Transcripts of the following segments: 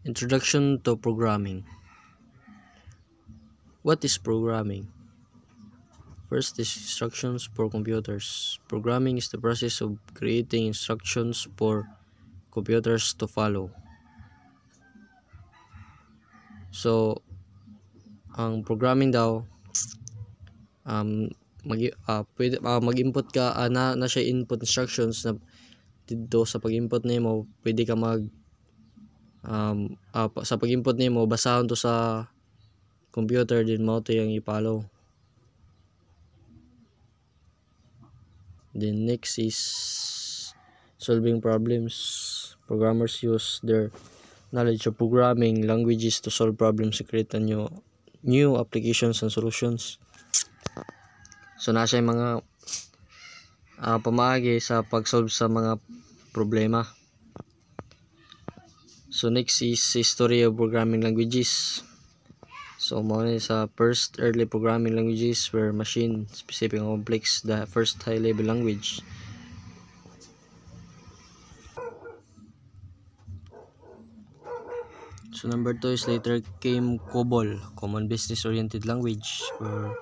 Introduction to programming. What is programming? First is instructions for computers. Programming is the process of creating instructions for computers to follow. So, ang programming daw, mag-input ka, na siya input instructions na dito sa pag-input nimo, pwede ka sa pag-input nimo, basahon to sa computer, din mo to yung i-follow. Then next is solving problems. Programmers use their knowledge of programming languages to solve problems and create new applications and solutions. So nasa yung mga pamaagi sa pag-solve sa mga problema. So next is history of programming languages. So muna sa first early programming languages were machine specific and complex, the first high level language. So number 2 is later came COBOL, common business oriented language for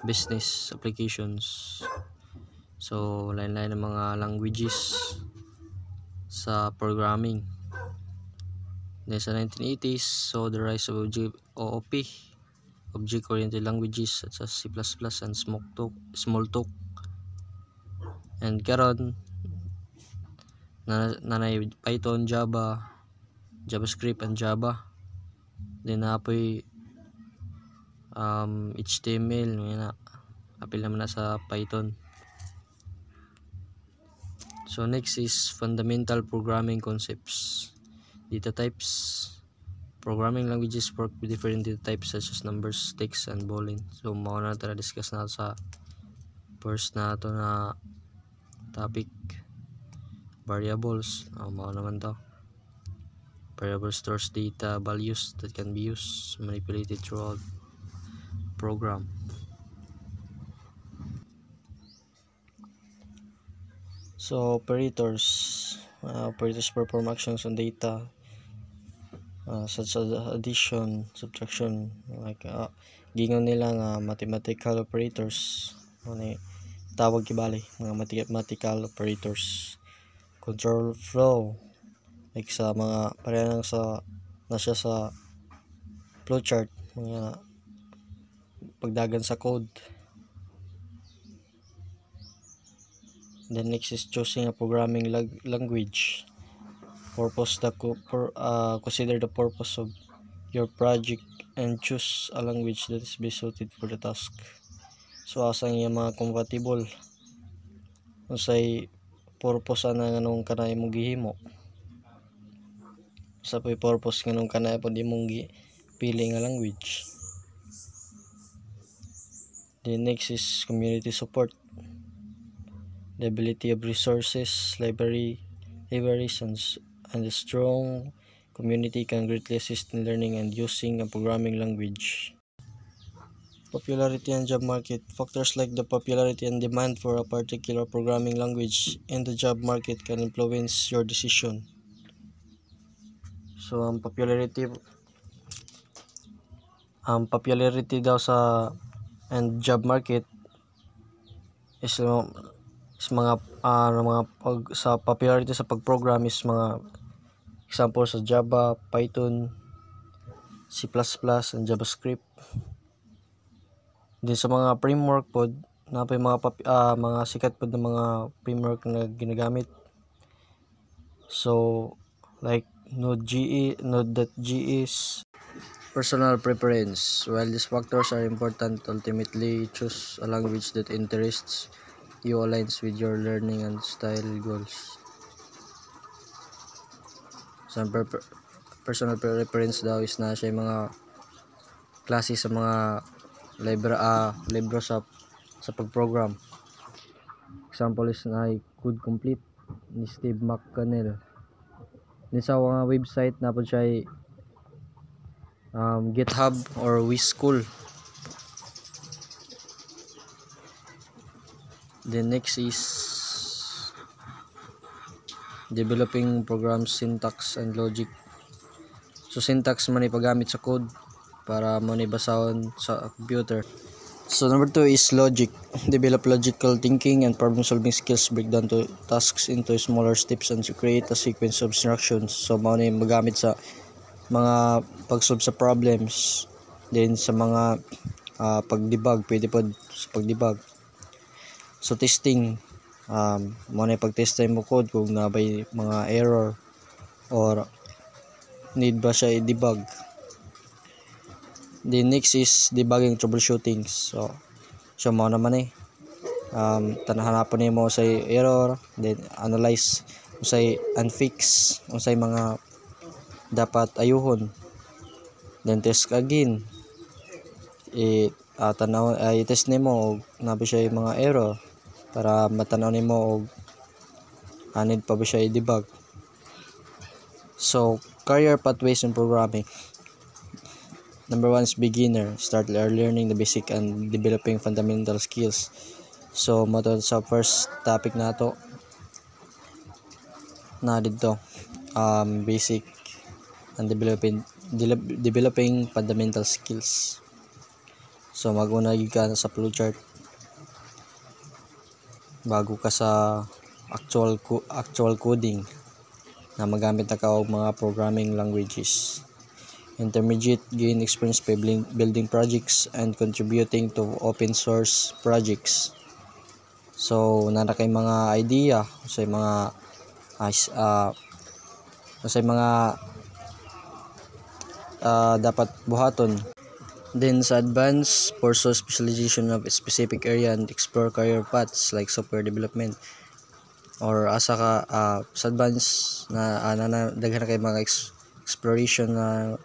business applications. So lain-lain ng mga languages sa programming. Then sa 1980s, so the rise of OOP, object-oriented languages such as C++ and Smalltalk. And karon nanay Python, Java, JavaScript and Java. Then napoy HTML, na apil naman na sa Python. So next is fundamental programming concepts. Data types. Programming languages work with different data types such as numbers, text, and boolean. So mao na tara discuss na sa first na to na topic, variables. Mao naman to. Variable stores data values that can be used, manipulated throughout program. So operators perform actions on data such as addition, subtraction, like gingon nila nga mathematical operators, ano tawag kibali mga mathematical operators. Control flow, like sa mga parehang sa nasya sa flowchart, mga pagdagan sa code. Then next is choosing a programming language. Consider the purpose of your project and choose a language that is best suited for the task. So asang yung mga compatible usay purpose ana nganong kanay mong gihimo, sa purpose nganong kanay pod imong pili nga language. The next is community support. The ability of resources, libraries, and a strong community can greatly assist in learning and using a programming language. Popularity and job market. Factors like the popularity and demand for a particular programming language in the job market can influence your decision. So ang popularity daw sa and job market is mga sa popularity sa pag-program is mga example sa Java, Python, C++, and JavaScript. Din sa mga framework pod napay mga sikat pod na mga framework na ginagamit. So like Node.js. Personal preference. While these factors are important, ultimately choose a language that interests you, aligns with your learning and style goals. So personal preference daw is na siya mga klase sa mga libro sa pag-program. Example is na Code Complete ni Steve McConnell. Ni sa mga website na po siya GitHub or WeSchool. The next is developing program syntax and logic. So syntax man ipagamit sa code para mo ni basahon sa computer. So number 2 is logic. Develop logical thinking and problem solving skills. Break down to tasks into smaller steps and to create a sequence of instructions. So mao ni magamit sa mga pag-solve sa problems, then sa mga pag-debug, pwede po sa pag-debug. So testing, mo na pag-test mo code kung nabay mga error or need ba siya i-debug. The next is debugging troubleshooting. So mo naman hanapon mo sa error, then analyze usay unfix, usay mga dapat ayuhon, then test again, i-test nimo og nabi siya yung mga error para matanaw nimo og need pa ba siya i-debug. So career pathways in programming. Number 1 is beginner. Start learning the basic and developing fundamental skills. So mato sa first topic nato na dito, basic and developing fundamental skills. So maguna gyud ka sa flowchart bago ka sa actual coding na magamit na ka og mga programming languages. Intermediate, gain experience by building projects and contributing to open source projects. So nana kay mga idea sa mga dapat buhaton. Then sa advance, pursue specialization of a specific area and explore career paths like software development. Or asa ka sa advance na daghan na kay mga exploration na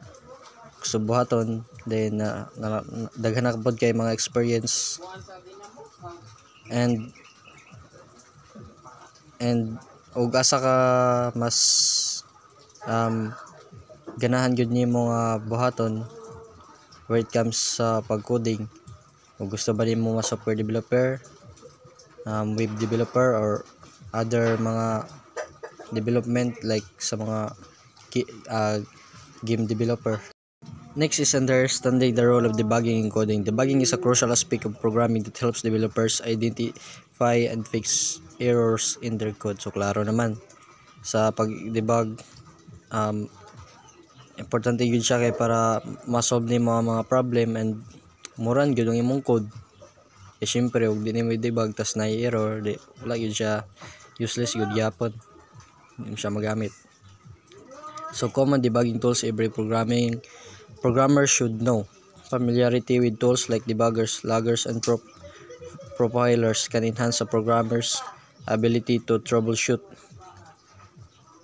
gusto buhaton, then daghan na pod kay mga experience and og asa ka mas ganahan gyud nimo nga buhaton where it comes sa pag-coding. Kung gusto ba nimo mas software developer, web developer, or other mga development like sa mga game developer. Next is understanding the role of debugging in coding. Debugging is a crucial aspect of programming that helps developers identify and fix errors in their code. So klaro naman sa pag-debug, importante yun siya kay para ma-solve ni mga problem and muran gyud ang imong code. Syempre og di nimo i-debug tas na error, wala gyud siya, useless gyud gyapon, hindi siya magamit. So common debugging tools every programmer should know. Familiarity with tools like debuggers, loggers, and profilers can enhance a programmer's ability to troubleshoot.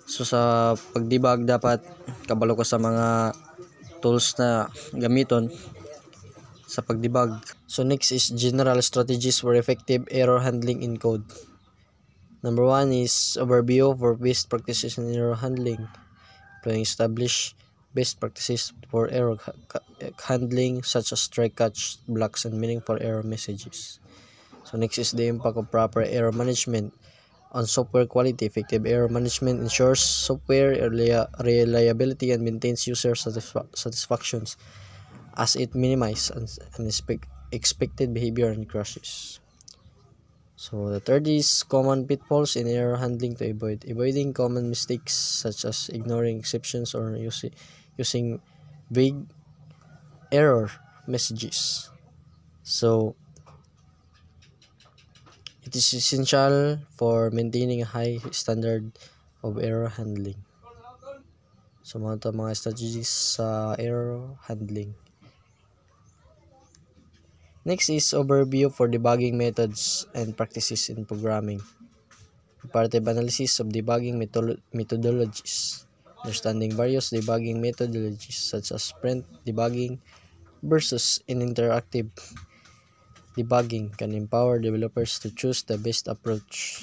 So sa pag-debug dapat kabalo ka sa mga tools na gamiton sa pag-debug. So next is general strategies for effective error handling in code. Number 1 is overview for best practices in error handling. Planning establish best practices for error handling such as try catch blocks and meaningful error messages. So next is the impact of proper error management on software quality. Effective error management ensures software reliability and maintains user satisfactions as it minimizes unexpected behavior and crashes. So the third is common pitfalls in error handling to avoiding common mistakes such as ignoring exceptions or using vague error messages. So it is essential for maintaining a high standard of error handling. So mga strategies sa error handling. Next is overview for debugging methods and practices in programming. Comparative analysis of debugging methodologies. Understanding various debugging methodologies such as sprint debugging versus interactive debugging can empower developers to choose the best approach.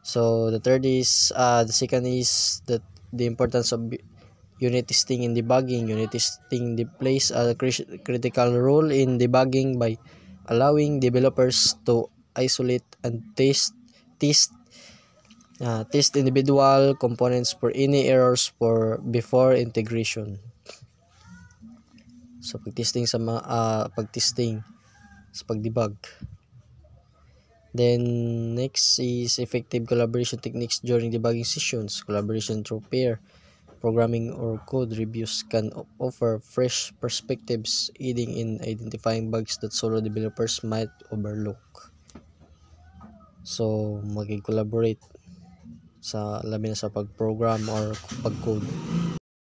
So the second is that the importance of unit testing in debugging. Unit testing plays a critical role in debugging by allowing developers to isolate and test Test individual components for any errors before integration. So pagtesting sa pagdebug. Then next is effective collaboration techniques during debugging sessions. Collaboration through pair programming or code reviews can offer fresh perspectives, aiding in identifying bugs that solo developers might overlook. So mag-collaborate sa labi na sa pag-program or pag-code.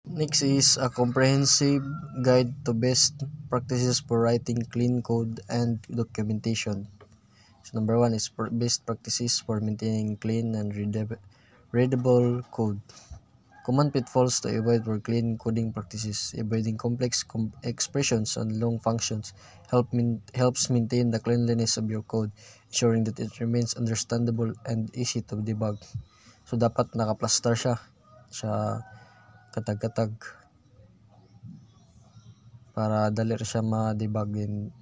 Next is a comprehensive guide to best practices for writing clean code and documentation. So number 1 is best practices for maintaining clean and readable code. Common pitfalls to avoid for clean coding practices. Avoiding complex expressions and long functions helps maintain the cleanliness of your code, ensuring that it remains understandable and easy to debug. So dapat naka-plaster siya sa katag-katag para dali siya ma-debug din.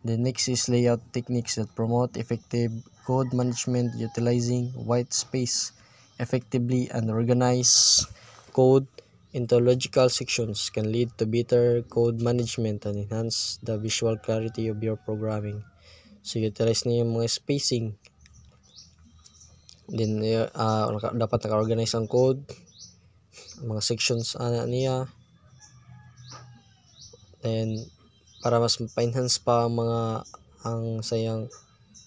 The next is layout techniques that promote effective code management, utilizing white space effectively and organize code into logical sections can lead to better code management and enhance the visual clarity of your programming. So utilize niyo yung mga spacing. Then dapat naka-organize ang code, mga sections niya. Then para mas ma-enhance pa ang sayang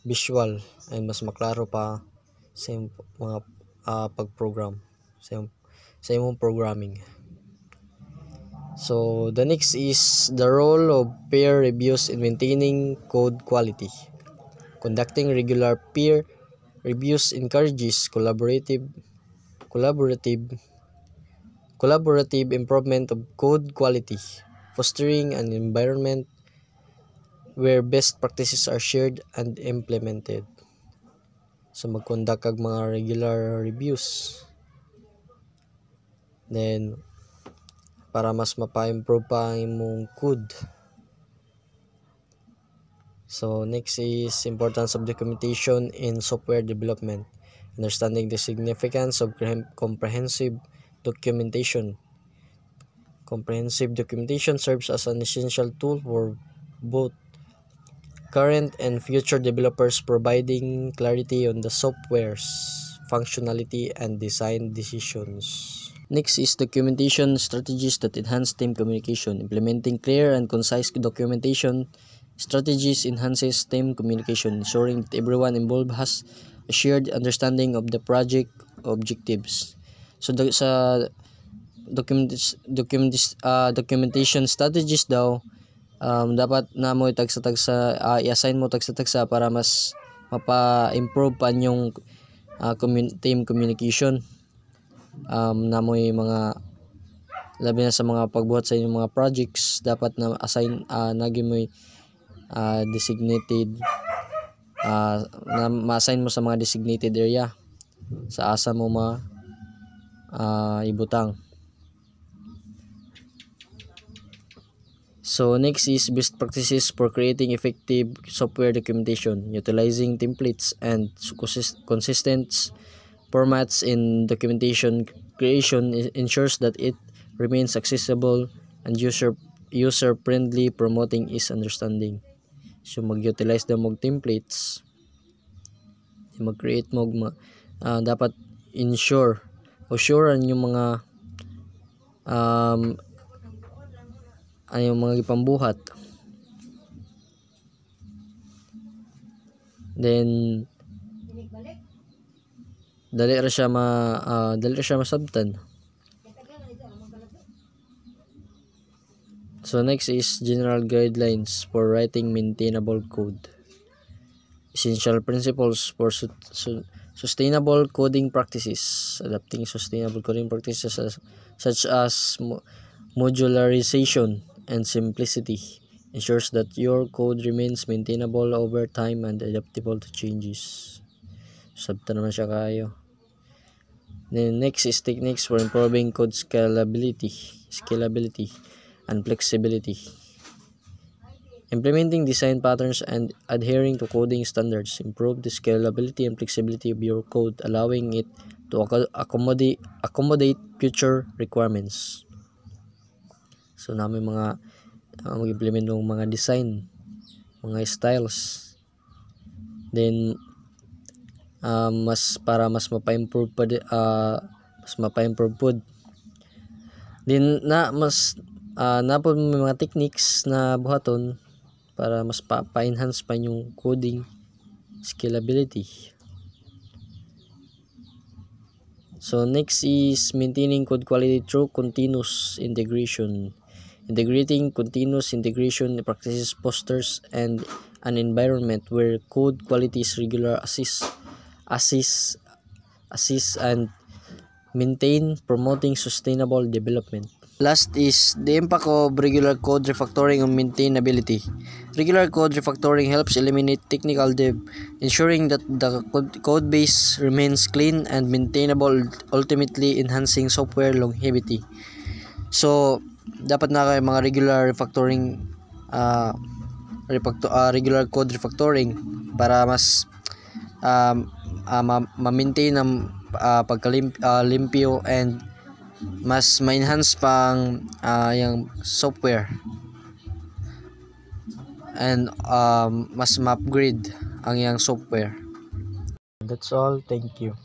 visual ay mas maklaro pa sa mga pag-program sa imong programming. So the next is the role of peer reviews in maintaining code quality. Conducting regular peer reviews encourages collaborative improvement of code quality, fostering an environment where best practices are shared and implemented. So mag-conduct kag mga regular reviews. Then para mas mapa-improve pa ang imong code. So next is importance of documentation in software development. Understanding the significance of comprehensive documentation. Comprehensive documentation serves as an essential tool for both current and future developers, providing clarity on the software's functionality and design decisions. Next is documentation strategies that enhance team communication. Implementing clear and concise documentation strategies enhances team communication, ensuring that everyone involved has a shared understanding of the project objectives. So sa documentation strategies daw, dapat na mo tagsa i-assign mo tagsa para mas mapa-improve pa yung team communication. Namoy mga labi na sa mga pagbuhat sa inyong mga projects, dapat na assign nagi mo designated na ma-assign mo sa mga designated area sa asa mo ibutang. So next is best practices for creating effective software documentation. Utilizing templates and consistent formats in documentation creation ensures that it remains accessible and user-friendly, promoting ease understanding. So mag-utilize daw mog templates, mag-create mog dapat ensure yung mga yung mga ipambuhat. Then dali ra siya masabtan. So next is general guidelines for writing maintainable code. Essential principles for sustainable coding practices. Adapting sustainable coding practices such as modularization and simplicity ensures that your code remains maintainable over time and adaptable to changes. Sabta naman siya kayo. Then next is techniques for improving code scalability and flexibility. Implementing design patterns and adhering to coding standards improve the scalability and flexibility of your code, allowing it to accommodate future requirements. So namin mga mag-implement ng mga design, mga styles. Then mas mapa-improve pa mas mapa-improve pod. Then mas na po may mga techniques na buhaton para mas pa-enhance pa yung coding scalability. So next is maintaining code quality through continuous integration. Integrating continuous integration practices fosters and an environment where code quality is regular assist and maintain, promoting sustainable development. Last is the impact of regular code refactoring on maintainability. Regular code refactoring helps eliminate technical debt, ensuring that the code base remains clean and maintainable, ultimately enhancing software longevity. So, dapat na kayo mga regular refactoring regular code refactoring para mas ma-maintain ang pagkalimpyo and mas ma-enhance pang yung software and mas ma-upgrade ang yung software. That's all. Thank you.